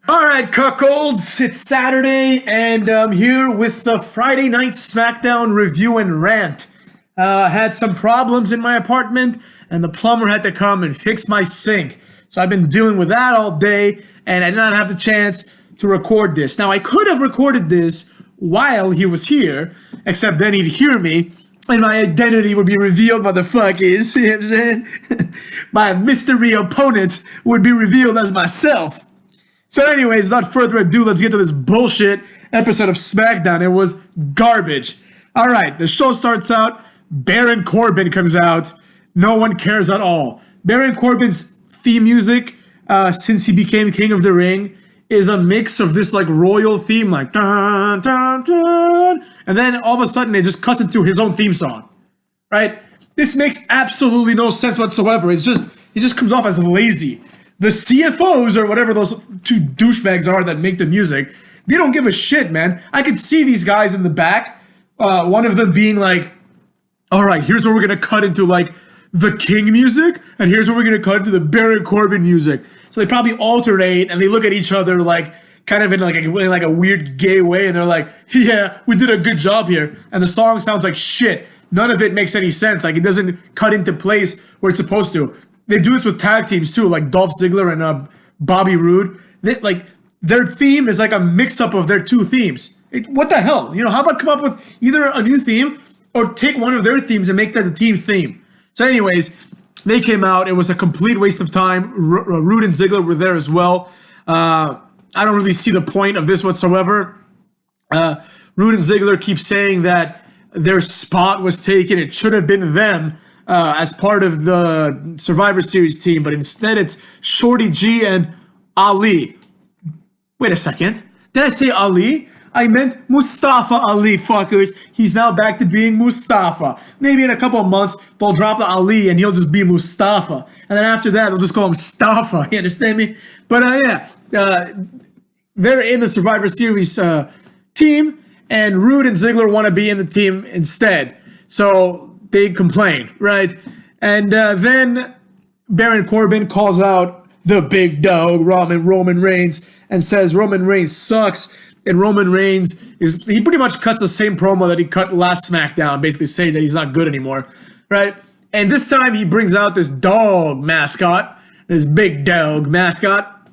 All right, cuckolds, it's Saturday, and I'm here with the Friday Night Smackdown review and rant. Had some problems in my apartment, and the plumber had to come and fix my sink. So I've been dealing with that all day, and I did not have the chance to record this. Now, I could have recorded this while he was here, except then he'd hear me, and my identity would be revealed, motherfuckers. You know what I'm saying? My mystery opponent would be revealed as myself. So anyways, without further ado, let's get to this bullshit episode of Smackdown. It was garbage. All right, the show starts out. Baron Corbin comes out. No one cares at all. Baron Corbin's theme music, since he became King of the Ring, is a mix of this like royal theme, like dun dun dun, and then all of a sudden it just cuts into his own theme song, right? This makes absolutely no sense whatsoever. He just comes off as lazy. The CFOs, or whatever those two douchebags are that make the music, they don't give a shit, man. I could see these guys in the back, one of them being like, all right, here's where we're going to cut into, like, the King music, and here's where we're going to cut into the Baron Corbin music. So they probably alternate, and they look at each other, like, kind of in like a weird gay way, and they're like, yeah, we did a good job here. And the song sounds like shit. None of it makes any sense. Like, it doesn't cut into place where it's supposed to. They do this with tag teams too, like Dolph Ziggler and Bobby Roode. Their theme is like a mix-up of their two themes. What the hell? You know, how about come up with either a new theme or take one of their themes and make that the team's theme? So anyways, they came out. It was a complete waste of time. Roode and Ziggler were there as well. I don't really see the point of this whatsoever. Roode and Ziggler keep saying that their spot was taken. It should have been them. As part of the Survivor Series team, but instead it's Shorty G and Ali. Wait a second. Did I say Ali? I meant Mustafa Ali, fuckers. He's now back to being Mustafa. Maybe in a couple of months, they'll drop the Ali and he'll just be Mustafa. And then after that, they'll just call him Stafa. You understand me? But they're in the Survivor Series team, and Roode and Ziggler want to be in the team instead. So they complain, right? And then Baron Corbin calls out the big dog, Roman Reigns, and says Roman Reigns sucks. And Roman Reigns he pretty much cuts the same promo that he cut last SmackDown, basically saying that he's not good anymore, right? And this time he brings out this dog mascot, this big dog mascot,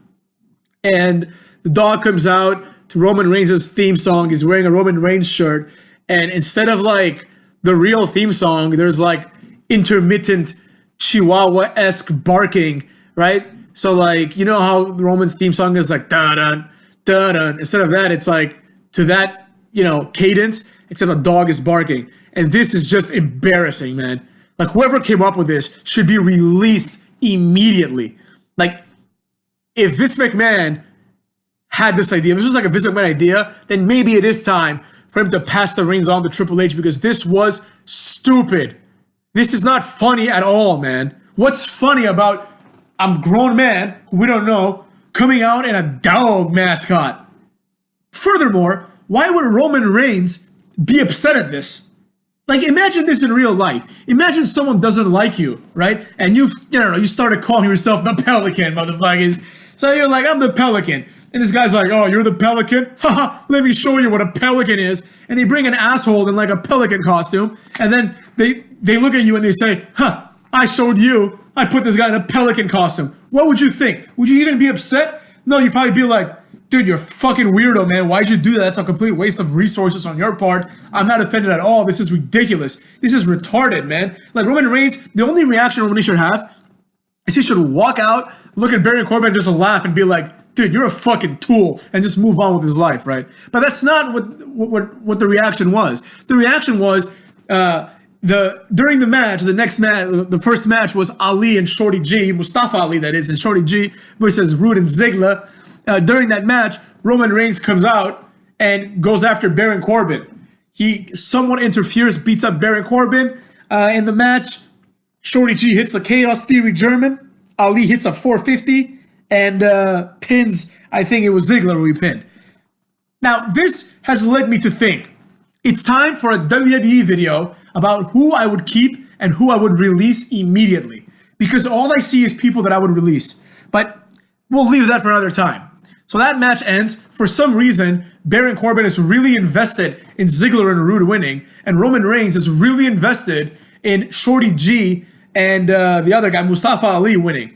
and the dog comes out to Roman Reigns' theme song. He's wearing a Roman Reigns shirt, and instead of like the real theme song, there's like intermittent Chihuahua-esque barking, right? So like, you know how the Roman's theme song is like da-dun, da-dun. Instead of that, it's like to that, cadence, except a dog is barking. And this is just embarrassing, man. Like whoever came up with this should be released immediately. Like if Vince McMahon had this idea, if this was like a Vince McMahon idea, then maybe it is time for him to pass the reins on to Triple H, because this was stupid. This is not funny at all, man. What's funny about a grown man who we don't know coming out in a dog mascot? Furthermore, why would Roman Reigns be upset at this? Like, imagine this in real life. Imagine someone doesn't like you, right? And you started calling yourself the Pelican, motherfuckers. So you're like, I'm the Pelican. And this guy's like, oh, you're the Pelican? Haha, let me show you what a Pelican is. And they bring an asshole in like a Pelican costume. And then they look at you and they say, I showed you. I put this guy in a Pelican costume. What would you think? Would you even be upset? No, you'd probably be like, dude, you're a fucking weirdo, man. Why'd you do that? That's a complete waste of resources on your part. I'm not offended at all. This is ridiculous. This is retarded, man. Like Roman Reigns, the only reaction Roman Reigns should have is he should walk out, look at Baron Corbin, and just laugh and be like, dude, you're a fucking tool, and just move on with his life, right? But that's not what the reaction was. The reaction was during the match, the first match was Ali and Shorty G, Mustafa Ali that is, and Shorty G versus Roode and Ziggler. During that match, Roman Reigns comes out and goes after Baron Corbin. He somewhat interferes, beats up Baron Corbin. In the match, Shorty G hits the Chaos Theory German. Ali hits a 450. And pins, I think it was Ziggler who he pinned. Now, this has led me to think it's time for a WWE video about who I would keep and who I would release immediately. Because all I see is people that I would release. But we'll leave that for another time. So that match ends. For some reason, Baron Corbin is really invested in Ziggler and Rude winning, and Roman Reigns is really invested in Shorty G and the other guy, Mustafa Ali, winning.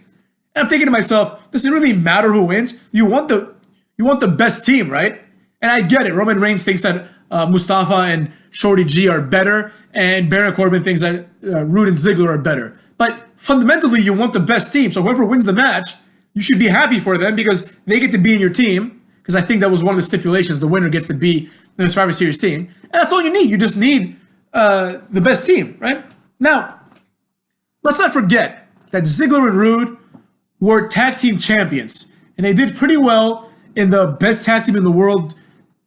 And I'm thinking to myself, does it really matter who wins? You want the best team, right? And I get it. Roman Reigns thinks that Mustafa and Shorty G are better, and Baron Corbin thinks that Rude and Ziggler are better. But fundamentally, you want the best team. So whoever wins the match, you should be happy for them because they get to be in your team. Because I think that was one of the stipulations. The winner gets to be in the Survivor Series team. And that's all you need. You just need the best team, right? Now, let's not forget that Ziggler and Rude were tag team champions. And they did pretty well in the best tag team in the world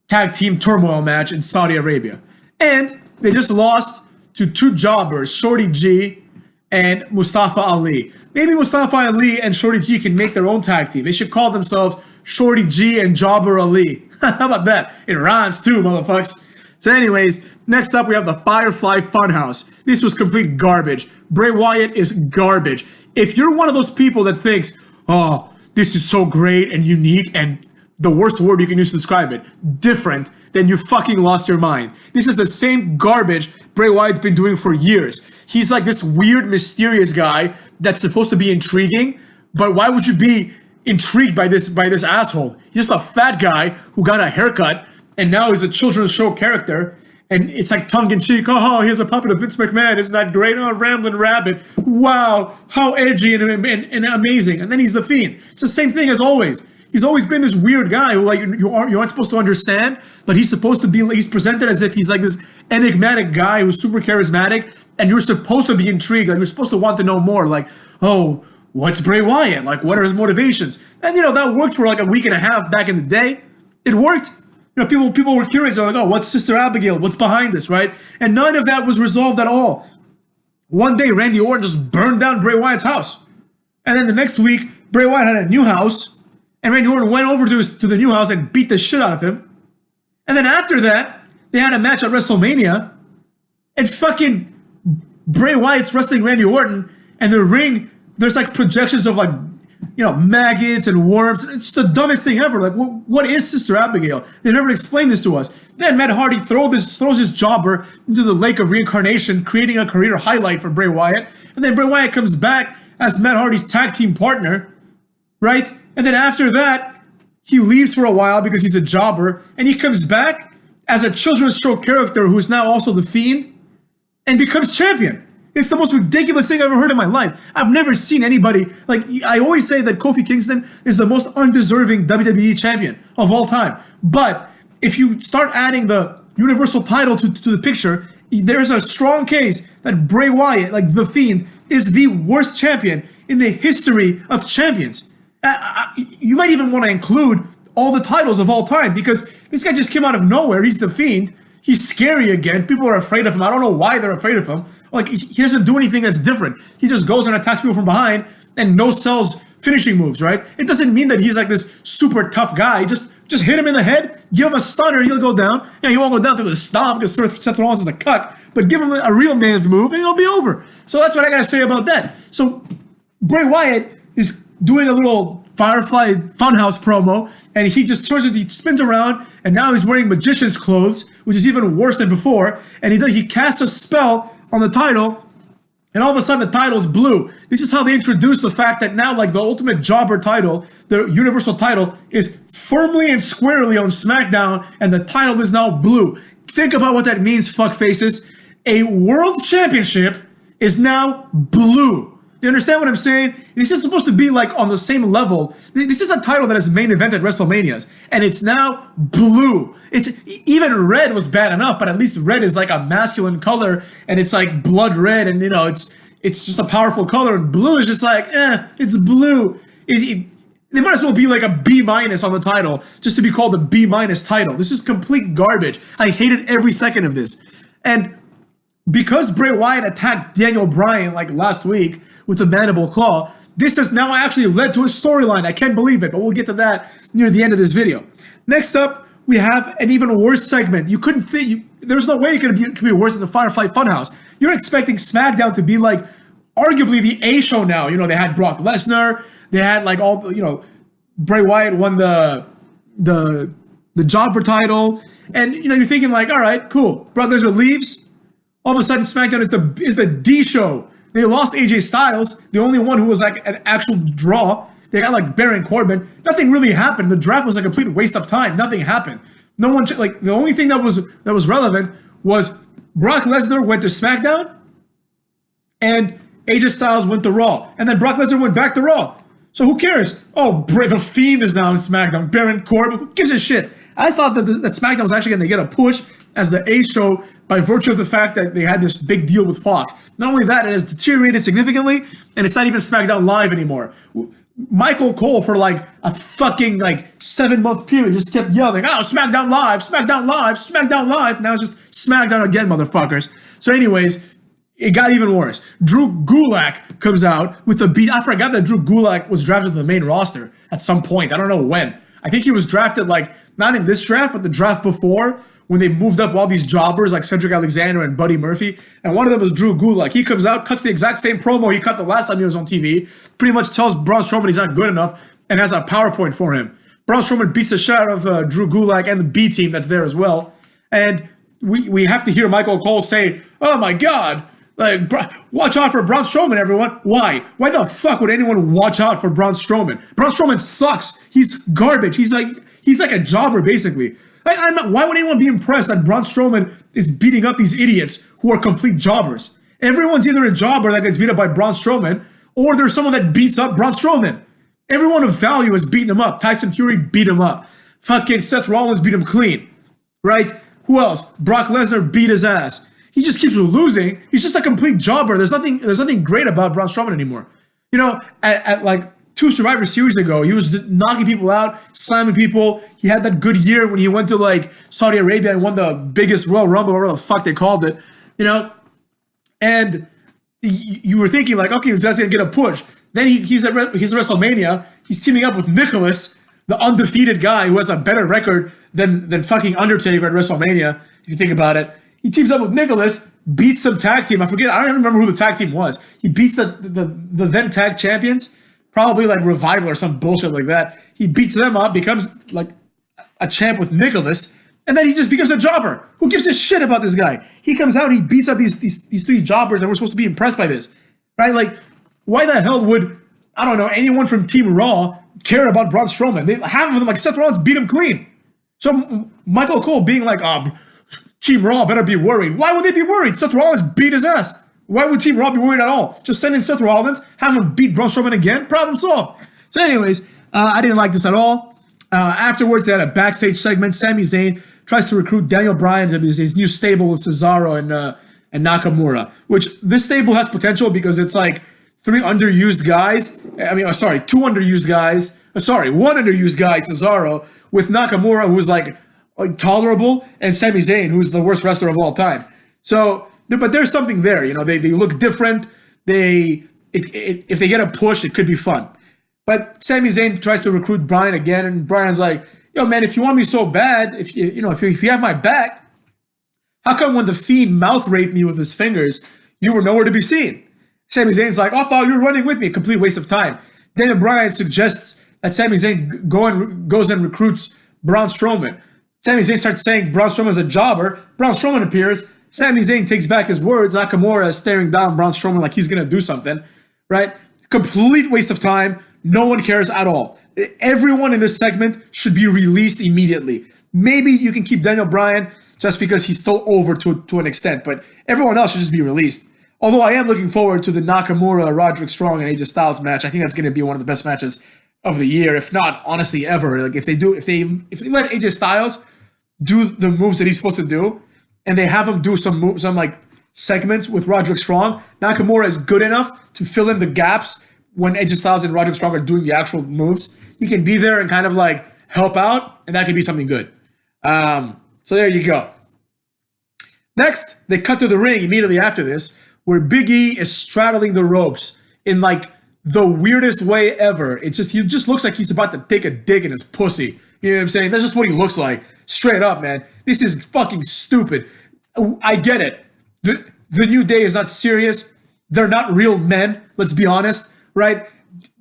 tag team turmoil match in Saudi Arabia. And they just lost to two jobbers, Shorty G and Mustafa Ali. Maybe Mustafa Ali and Shorty G can make their own tag team. They should call themselves Shorty G and Jobber Ali. How about that? It rhymes too, motherfuckers. So anyways, next up we have the Firefly Funhouse. This was complete garbage. Bray Wyatt is garbage. If you're one of those people that thinks, oh, this is so great and unique and the worst word you can use to describe it, different, then you fucking lost your mind. This is the same garbage Bray Wyatt's been doing for years. He's like this weird, mysterious guy that's supposed to be intriguing, but why would you be intrigued by this asshole? He's just a fat guy who got a haircut and now he's a children's show character, and it's like tongue-in-cheek. Oh, here's a puppet of Vince McMahon. Isn't that great? Oh, Ramblin' Rabbit. Wow, how edgy and amazing. And then he's the Fiend. It's the same thing as always. He's always been this weird guy who like you aren't supposed to understand, but he's supposed to be. He's presented as if he's like this enigmatic guy who's super charismatic, and you're supposed to be intrigued. Like you're supposed to want to know more. Like, oh, what's Bray Wyatt? Like, what are his motivations? And that worked for like a week and a half back in the day. It worked. People were curious. They're like, oh, what's Sister Abigail? What's behind this, right? And none of that was resolved at all. One day, Randy Orton just burned down Bray Wyatt's house, and then the next week, Bray Wyatt had a new house. And Randy Orton went over to the new house and beat the shit out of him. And then after that, they had a match at WrestleMania. And fucking Bray Wyatt's wrestling Randy Orton. And the ring, there's like projections of like, maggots and worms. It's the dumbest thing ever. Like, what is Sister Abigail? They never explained this to us. Then Matt Hardy throws his jobber into the lake of reincarnation, creating a career highlight for Bray Wyatt. And then Bray Wyatt comes back as Matt Hardy's tag team partner, right? And then after that, he leaves for a while because he's a jobber, and he comes back as a children's show character who's now also the Fiend, and becomes champion. It's the most ridiculous thing I've ever heard in my life. I've never seen anybody, like, I always say that Kofi Kingston is the most undeserving WWE champion of all time. But if you start adding the Universal title to the picture, there's a strong case that Bray Wyatt, like the Fiend, is the worst champion in the history of champions. You might even want to include all the titles of all time because this guy just came out of nowhere. He's the Fiend. He's scary again. People are afraid of him. I don't know why they're afraid of him. Like, he doesn't do anything that's different. He just goes and attacks people from behind and no-sells finishing moves, right? It doesn't mean that he's like this super tough guy. Just hit him in the head, give him a stunner, he'll go down. Yeah, he won't go down through the stomp because Seth Rollins is a cuck, but give him a real man's move and it'll be over. So that's what I got to say about that. So Bray Wyatt is doing a little Firefly Funhouse promo, and he just he spins around, and now he's wearing magician's clothes, which is even worse than before, and he casts a spell on the title, and all of a sudden the title's blue. This is how they introduce the fact that now, like, the Ultimate Jobber title, the Universal title, is firmly and squarely on Smackdown, and the title is now blue. Think about what that means, fuckfaces. A world championship is now blue. You understand what I'm saying? This is supposed to be like on the same level. This is a title that is main event at WrestleManias, and it's now blue. It's even red was bad enough, but at least red is like a masculine color, and it's like blood red, and it's just a powerful color. And blue is just like, it's blue. They might as well be like a B- on the title just to be called a B- title. This is complete garbage. I hated every second of this, and because Bray Wyatt attacked Daniel Bryan like last week with a mandible claw, this has now actually led to a storyline. I can't believe it, but we'll get to that near the end of this video. Next up, we have an even worse segment. You couldn't think, there's no way it could be worse than the Firefly Funhouse. You're expecting Smackdown to be like arguably the A show now. They had Brock Lesnar, they had like all, Bray Wyatt won the the jobber title, and you're thinking like, all right, cool. Brock Lesnar leaves. All of a sudden, SmackDown is the D show. They lost AJ Styles, the only one who was like an actual draw. They got like Baron Corbin. Nothing really happened. The draft was a complete waste of time. Nothing happened. No one like the only thing that was relevant was Brock Lesnar went to SmackDown, and AJ Styles went to Raw, and then Brock Lesnar went back to Raw. So who cares? Oh, the Fiend is now in SmackDown. Baron Corbin, who gives a shit? I thought that SmackDown was actually going to get a push as the A show by virtue of the fact that they had this big deal with Fox. Not only that, it has deteriorated significantly, and it's not even SmackDown Live anymore. Michael Cole for like a fucking like 7-month period just kept yelling, "Oh, SmackDown Live, SmackDown Live, SmackDown Live." Now it's just SmackDown again, motherfuckers. So anyways, it got even worse. Drew Gulak comes out with a beat. I forgot that Drew Gulak was drafted to the main roster at some point. I don't know when. I think he was drafted like not in this draft, but the draft before, when they moved up all these jobbers like Cedric Alexander and Buddy Murphy. And one of them was Drew Gulak. He comes out, cuts the exact same promo he cut the last time he was on TV, pretty much tells Braun Strowman he's not good enough and has a PowerPoint for him. Braun Strowman beats the shit out of Drew Gulak and the B team that's there as well. And we have to hear Michael Cole say, "Oh my God, like, watch out for Braun Strowman, everyone." Why? Why the fuck would anyone watch out for Braun Strowman? Braun Strowman sucks. He's garbage. He's like a jobber, basically. Why would anyone be impressed that Braun Strowman is beating up these idiots who are complete jobbers? Everyone's either a jobber that gets beat up by Braun Strowman, or there's someone that beats up Braun Strowman. Everyone of value has beaten him up. Tyson Fury beat him up. Fucking Seth Rollins beat him clean. Right? Who else? Brock Lesnar beat his ass. He just keeps losing. He's just a complete jobber. There's nothing great about Braun Strowman anymore. At like 2 Survivor Series ago, he was knocking people out, slamming people. He had that good year when he went to like Saudi Arabia and won the biggest Royal Rumble, whatever the fuck they called it, And you were thinking like, okay, this guy's gonna get a push. Then he's at WrestleMania. He's teaming up with Nicholas, the undefeated guy who has a better record than fucking Undertaker at WrestleMania. If you think about it. He teams up with Nicholas, beats some tag team. I don't remember who the tag team was. He beats the then tag champions, probably like Revival or some bullshit like that. He beats them up, becomes like a champ with Nicholas, and then he just becomes a jobber. Who gives a shit about this guy? He comes out and he beats up these 3 jobbers, and we're supposed to be impressed by this, right? Like, why the hell would, I don't know, anyone from Team Raw care about Braun Strowman? Half of them, like Seth Rollins, beat him clean. So Michael Cole being like, Team Raw better be worried. Why would they be worried? Seth Rollins beat his ass. Why would Team Raw be worried at all? Just send in Seth Rollins, have him beat Braun Strowman again, problem solved. So anyways, I didn't like this at all. Afterwards, they had a backstage segment. Sami Zayn tries to recruit Daniel Bryan to his new stable with Cesaro and Nakamura, which this stable has potential because it's like 3 underused guys. Two underused guys. One underused guy, Cesaro, with Nakamura, who's like tolerable, and Sami Zayn, who's the worst wrestler of all time. So, but there's something there. They look different. If they get a push, it could be fun. But Sami Zayn tries to recruit Bryan again, and Bryan's like, "Yo, man, if you want me so bad, if you have my back, how come when the Fiend mouth raped me with his fingers, you were nowhere to be seen?" Sami Zayn's like, "I thought you were running with me." A complete waste of time. Then Bryan suggests that Sami Zayn goes and recruits Braun Strowman. Sami Zayn starts saying Braun Strowman's a jobber. Braun Strowman appears. Sami Zayn takes back his words. Nakamura is staring down Braun Strowman like he's going to do something, right? Complete waste of time. No one cares at all. Everyone in this segment should be released immediately. Maybe you can keep Daniel Bryan just because he's still over to an extent, but everyone else should just be released. Although I am looking forward to the Nakamura, Roderick Strong, and AJ Styles match. I think that's going to be one of the best matches of the year, if not honestly ever. Like if they let AJ Styles do the moves that he's supposed to do, and they have him do some like segments with Roderick Strong, Nakamura is good enough to fill in the gaps when AJ Styles and Roderick Strong are doing the actual moves. He can be there and kind of like help out, and that could be something good. So there you go. Next, they cut to the ring immediately after this, where Big E is straddling the ropes in like the weirdest way ever. He just looks like he's about to take a dig in his pussy. You know what I'm saying? That's just what he looks like. Straight up, man. This is fucking stupid. I get it. The New Day is not serious. They're not real men, let's be honest, right?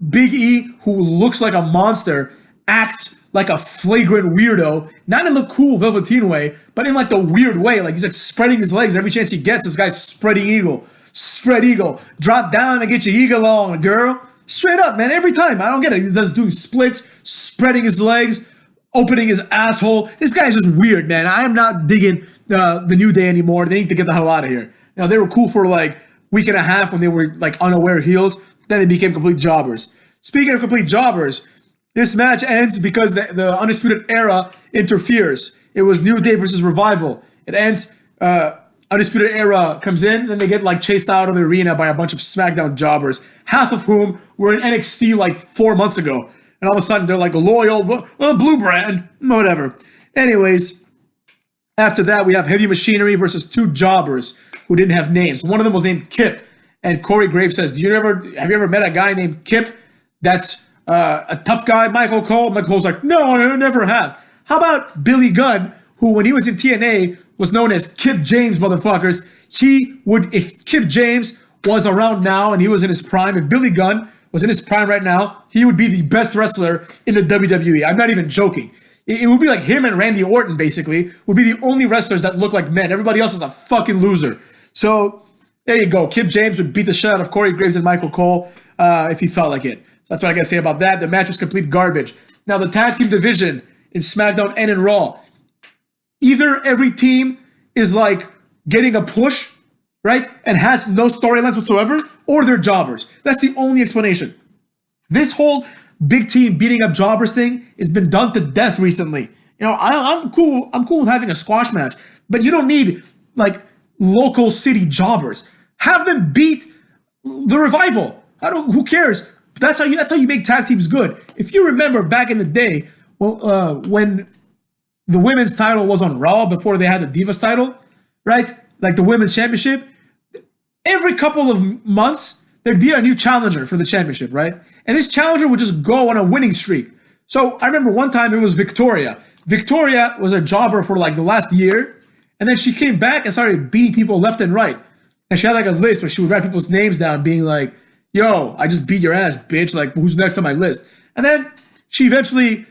Big E, who looks like a monster, acts like a flagrant weirdo, not in the cool Velveteen way, but in like the weird way. Like he's like spreading his legs every chance he gets. This guy's spreading eagle. Spread eagle. Drop down and get your eagle on, girl. Straight up, man. Every time. I don't get it. He does doing splits, spreading his legs, opening his asshole. This guy's just weird, man. I am not digging the New Day anymore. They need to get the hell out of here. Now, they were cool for like week and a half when they were like unaware heels. Then they became complete jobbers. Speaking of complete jobbers, this match ends because the Undisputed Era interferes. It was New Day versus Revival. It ends, Undisputed Era comes in, then they get like chased out of the arena by a bunch of SmackDown jobbers, half of whom were in NXT like 4 months ago. And all of a sudden they're like loyal, blue brand, whatever. Anyways, after that we have Heavy Machinery versus two jobbers who didn't have names. One of them was named Kip. And Corey Graves says, have you ever met a guy named Kip that's a tough guy, Michael Cole? Michael Cole's like, no, I never have. How about Billy Gunn, who when he was in TNA was known as Kip James, motherfuckers. If Kip James was around now and he was in his prime, if Billy Gunn was in his prime right now, he would be the best wrestler in the WWE. I'm not even joking. It would be like him and Randy Orton, basically, would be the only wrestlers that look like men. Everybody else is a fucking loser. So there you go. Kip James would beat the shit out of Corey Graves and Michael Cole if he felt like it. So that's what I got to say about that. The match was complete garbage. Now, the tag team division in SmackDown and in Raw, either every team is like getting a push, right, and has no storylines whatsoever, or they're jobbers. That's the only explanation. This whole big team beating up jobbers thing has been done to death recently. You know, I'm cool with having a squash match, but you don't need like local city jobbers. Have them beat the Revival. Who cares? That's how you make tag teams good. If you remember back in the day, when the women's title was on Raw before they had the Divas title, right? Like the women's championship, every couple of months there'd be a new challenger for the championship, right? And this challenger would just go on a winning streak. So I remember one time it was Victoria. Victoria was a jobber for like the last year, and then she came back and started beating people left and right. And she had like a list where she would write people's names down, being like, yo, I just beat your ass, bitch. Like, who's next on my list? And then she eventually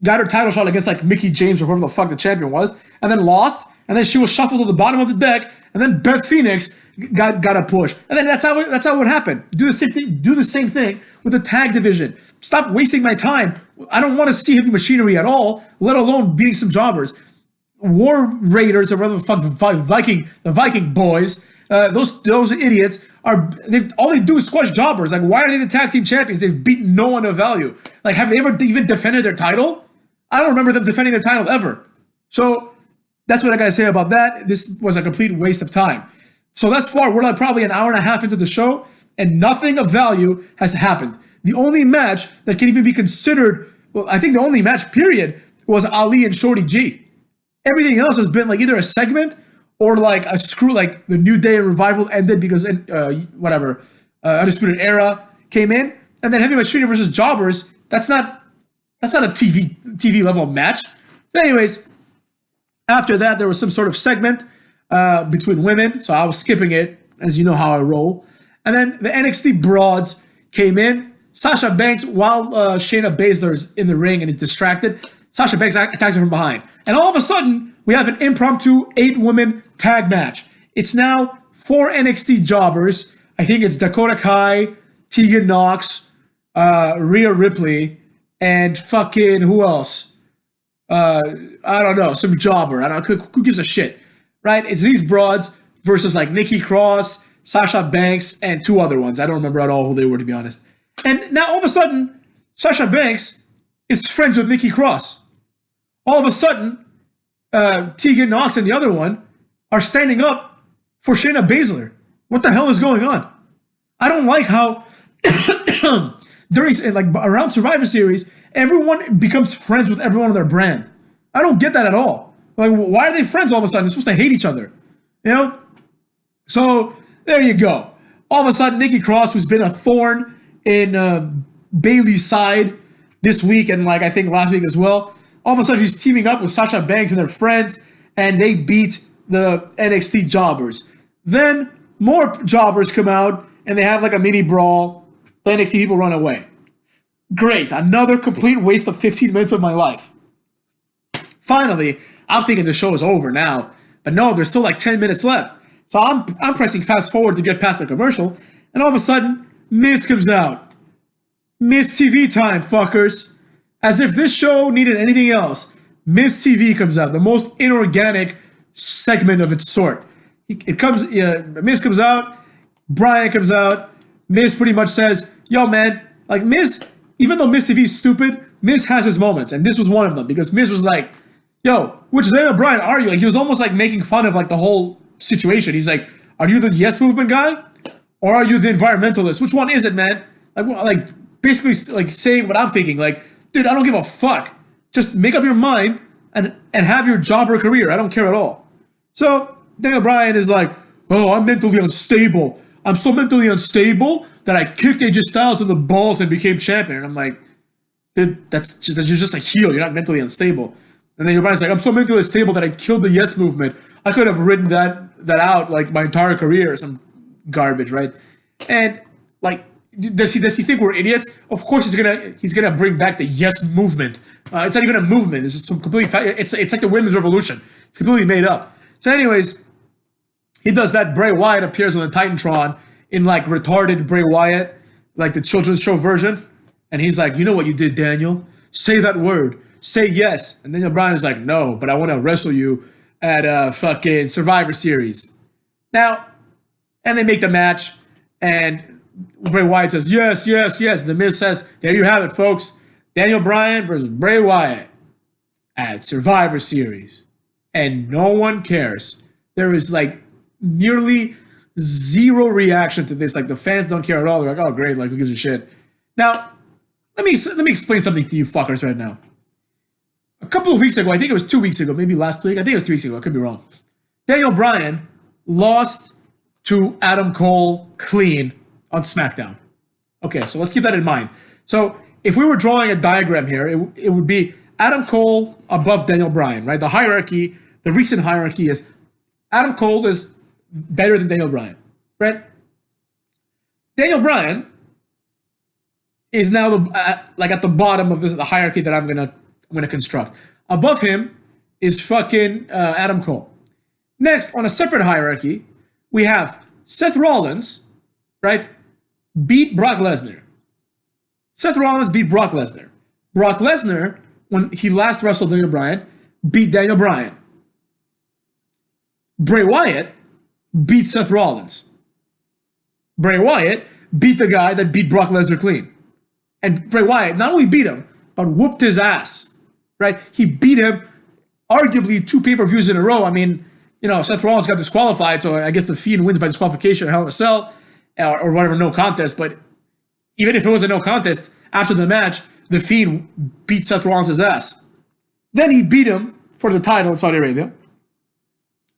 got her title shot against like Mickie James or whoever the fuck the champion was, and then lost. And then she was shuffled to the bottom of the deck. And then Beth Phoenix got a push. And then that's how it would happen. Do the same thing with the tag division. Stop wasting my time. I don't want to see Heavy Machinery at all, let alone beating some jobbers. War Raiders or whatever the fuck the Viking boys. Those idiots all they do is squash jobbers. Like, why are they the tag team champions? They've beaten no one of value. Like, have they ever even defended their title? I don't remember them defending their title ever. So that's what I gotta say about that. This was a complete waste of time. So thus far, we're like probably an hour and a half into the show, and nothing of value has happened. The only match that can even be considered, well, I think the only match, period, was Ali and Shorty G. Everything else has been like either a segment or like a screw, like the New Day and Revival ended because Undisputed Era came in, and then Heavy Machinery versus Jobbers. That's not a TV level match. But anyways, after that there was some sort of segment between women, so I was skipping it, as you know how I roll. And then the NXT broads came in. Sasha Banks, while Shayna Baszler is in the ring and is distracted, Sasha Banks attacks her from behind. And all of a sudden, we have an impromptu 8-woman tag match. It's now 4 NXT jobbers. I think it's Dakota Kai, Tegan Nox, Rhea Ripley, and fucking who else? I don't know, some jobber. I don't know, who gives a shit, right? It's these broads versus like Nikki Cross, Sasha Banks, and 2 other ones. I don't remember at all who they were, to be honest. And now all of a sudden, Sasha Banks is friends with Nikki Cross. All of a sudden, Tegan Nox and the other one are standing up for Shayna Baszler. What the hell is going on? I don't like how around Survivor Series, everyone becomes friends with everyone on their brand. I don't get that at all. Like, why are they friends all of a sudden? They're supposed to hate each other, you know? So there you go. All of a sudden, Nikki Cross, who's been a thorn in Bayley's side this week and like I think last week as well, all of a sudden she's teaming up with Sasha Banks and their friends, and they beat the NXT jobbers. Then more jobbers come out and they have like a mini brawl. The NXT people run away. Great, another complete waste of 15 minutes of my life. Finally, I'm thinking the show is over now, but no, there's still like 10 minutes left. So I'm pressing fast forward to get past the commercial, and all of a sudden, Miz comes out. Miz TV time, fuckers. As if this show needed anything else. Miz TV comes out, the most inorganic segment of its sort. Miz comes out, Brian comes out. Miz pretty much says, "Yo, man, like Miz, even though Miz TV is stupid, Miz has his moments, and this was one of them because Miz was like, yo, which Daniel Bryan are you?" Like he was almost like making fun of like the whole situation. He's like, "Are you the Yes Movement guy, or are you the environmentalist? Which one is it, man?" Like basically like saying what I'm thinking. Like, dude, I don't give a fuck. Just make up your mind and have your job or career. I don't care at all. So Daniel Bryan is like, "Oh, I'm mentally unstable. I'm so mentally unstable that I kicked AJ Styles in the balls and became champion." And I'm like, dude, you're just a heel. You're not mentally unstable. And then Bryan's like, "I'm so mentally unstable that I killed the Yes Movement. I could have written that out like my entire career," or some garbage, right? And like, does he think we're idiots? Of course he's gonna bring back the Yes Movement. It's not even a movement. It's just some complete. It's like the women's revolution. It's completely made up. So, anyways, he does that. Bray Wyatt appears on the Titantron in like retarded Bray Wyatt, like the children's show version, and he's like, "You know what you did, Daniel? Say that word. Say yes." And Daniel Bryan is like, "No, but I want to wrestle you at fucking Survivor Series." Now, and they make the match, and Bray Wyatt says, "Yes, yes, yes." And the Miz says, "There you have it, folks. Daniel Bryan versus Bray Wyatt at Survivor Series." And no one cares. There is like nearly zero reaction to this. Like the fans don't care at all. They're like, "Oh, great. Like, who gives a shit?" Now, let me explain something to you fuckers right now. A couple of weeks ago, I think it was 2 weeks ago, maybe last week. I think it was 3 weeks ago. I could be wrong. Daniel Bryan lost to Adam Cole clean on Smackdown. Okay, so let's keep that in mind. So if we were drawing a diagram here, it would be Adam Cole above Daniel Bryan, right? The hierarchy, the recent hierarchy is Adam Cole is better than Daniel Bryan, right? Daniel Bryan is now like at the bottom of the hierarchy that I'm gonna construct. Above him is fucking Adam Cole. Next, on a separate hierarchy, we have Seth Rollins, right? Beat Brock Lesnar. Seth Rollins beat Brock Lesnar. Brock Lesnar, when he last wrestled Daniel Bryan, beat Daniel Bryan. Bray Wyatt beat Seth Rollins. Bray Wyatt beat the guy that beat Brock Lesnar clean. And Bray Wyatt not only beat him, but whooped his ass, right? He beat him arguably 2 pay-per-views in a row. I mean, Seth Rollins got disqualified, so I guess the Fiend wins by disqualification or Hell in a Cell or whatever, no contest. But even if it was a no contest, after the match, the Fiend beat Seth Rollins' ass. Then he beat him for the title in Saudi Arabia.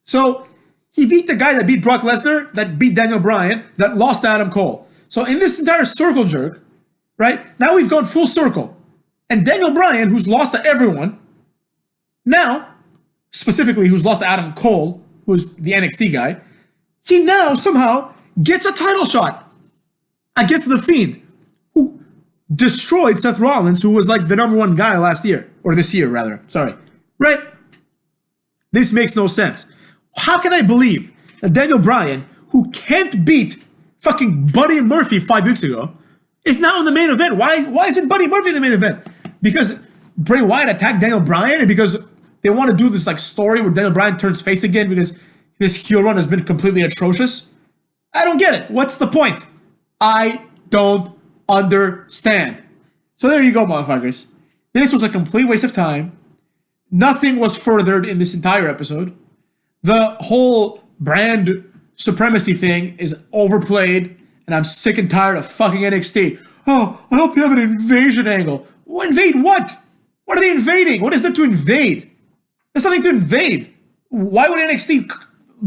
So he beat the guy that beat Brock Lesnar, that beat Daniel Bryan, that lost to Adam Cole. So in this entire circle jerk, right, now we've gone full circle. And Daniel Bryan, who's lost to everyone, now, specifically who's lost to Adam Cole, who's the NXT guy, he now somehow gets a title shot against The Fiend, who destroyed Seth Rollins, who was like the number 1 guy last year, or this year rather, sorry, right? This makes no sense. How can I believe that Daniel Bryan, who can't beat fucking Buddy Murphy 5 weeks ago, is now in the main event? Why isn't Buddy Murphy in the main event? Because Bray Wyatt attacked Daniel Bryan, and because they want to do this like story where Daniel Bryan turns face again because this heel run has been completely atrocious? I don't get it. What's the point? I don't understand. So there you go, motherfuckers. This was a complete waste of time. Nothing was furthered in this entire episode. The whole brand supremacy thing is overplayed, and I'm sick and tired of fucking NXT. Oh, I hope they have an invasion angle. Invade what? What are they invading? What is there to invade? There's nothing to invade. Why would NXT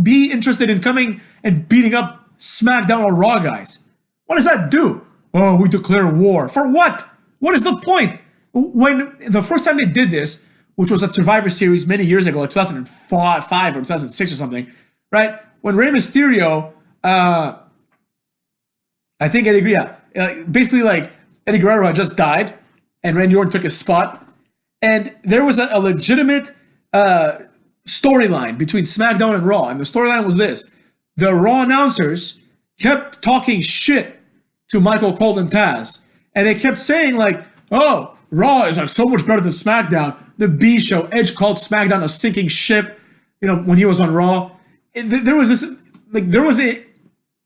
be interested in coming and beating up Smackdown or Raw guys? What does that do? Oh, we declare war. For what? What is the point? When the first time they did this, which was at Survivor Series many years ago, like 2005 or 2006 or something, right? When Rey Mysterio, I think I agree, basically like Eddie Guerrero had just died, and Randy Orton took his spot. And there was a legitimate storyline between SmackDown and Raw. And the storyline was this. The Raw announcers kept talking shit to Michael Cole and Taz. And they kept saying, like, oh, Raw is like so much better than SmackDown. The B show, Edge called SmackDown a sinking ship, you know, when he was on Raw. There was this, like, there was a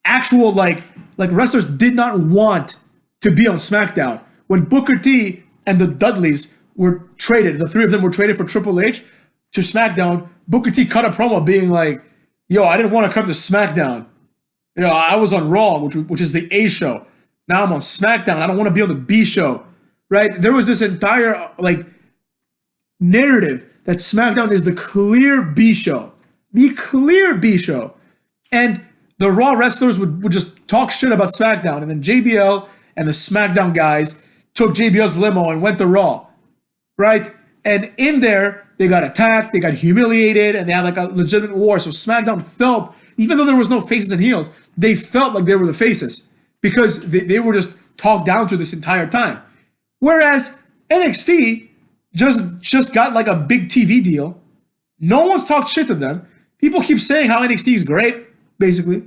actual, like wrestlers did not want to be on SmackDown. When Booker T and the Dudleys were traded, the three of them were traded for Triple H to SmackDown, Booker T cut a promo being like, yo, I didn't want to come to SmackDown. You know, I was on Raw, which is the A show. Now I'm on SmackDown. I don't want to be on the B show, right? There was this entire, like, narrative that SmackDown is the clear B show. The clear B show. And the Raw wrestlers would just talk shit about SmackDown. And then JBL and the SmackDown guys took JBL's limo and went to Raw, right? And in there, they got attacked, they got humiliated, and they had like a legitimate war. So SmackDown felt, even though there was no faces and heels, they felt like they were the faces because they were just talked down to this entire time. Whereas NXT just got like a big TV deal. No one's talked shit to them. People keep saying how NXT is great, basically.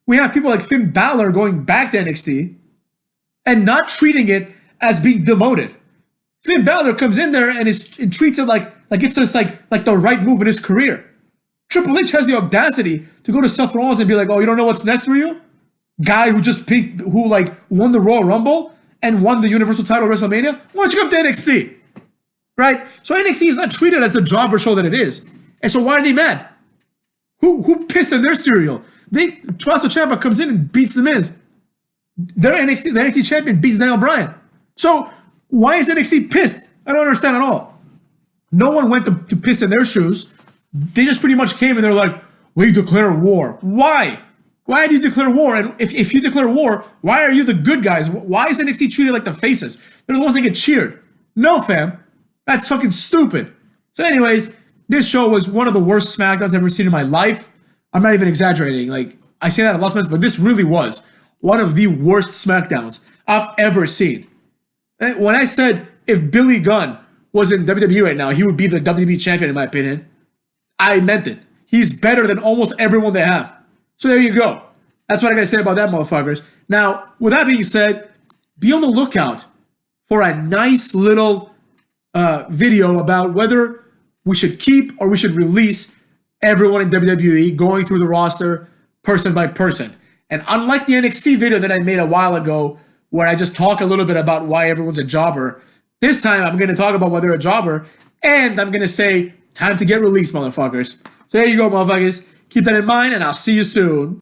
We have people like Finn Balor going back to NXT and not treating it as being demoted. Finn Balor comes in there and treats it like it's just like the right move in his career. Triple H has the audacity to go to Seth Rollins and be like, "Oh, you don't know what's next for you? Guy who won the Royal Rumble and won the Universal title at WrestleMania. Why don't you come to NXT?" Right? So NXT is not treated as the jobber show that it is. And so why are they mad? Who pissed in their cereal? Tommaso Ciampa comes in and beats the Miz. The NXT champion beats Daniel Bryan. So why is NXT pissed? I don't understand at all. No one went to piss in their shoes. They just pretty much came and they're like, we declare war. Why? Why do you declare war? And if you declare war, why are you the good guys? Why is NXT treated like the faces? They're the ones that get cheered. No, fam. That's fucking stupid. So anyways, this show was one of the worst SmackDowns I've ever seen in my life. I'm not even exaggerating. Like, I say that a lot of times, but this really was one of the worst SmackDowns I've ever seen. And when I said if Billy Gunn was in WWE right now, he would be the WWE champion, in my opinion, I meant it. He's better than almost everyone they have. So there you go. That's what I gotta say about that, motherfuckers. Now, with that being said, be on the lookout for a nice little video about whether we should keep or we should release everyone in WWE, going through the roster person by person. And unlike the NXT video that I made a while ago, where I just talk a little bit about why everyone's a jobber, this time I'm going to talk about why they're a jobber, and I'm going to say, time to get released, motherfuckers. So there you go, motherfuckers. Keep that in mind, and I'll see you soon.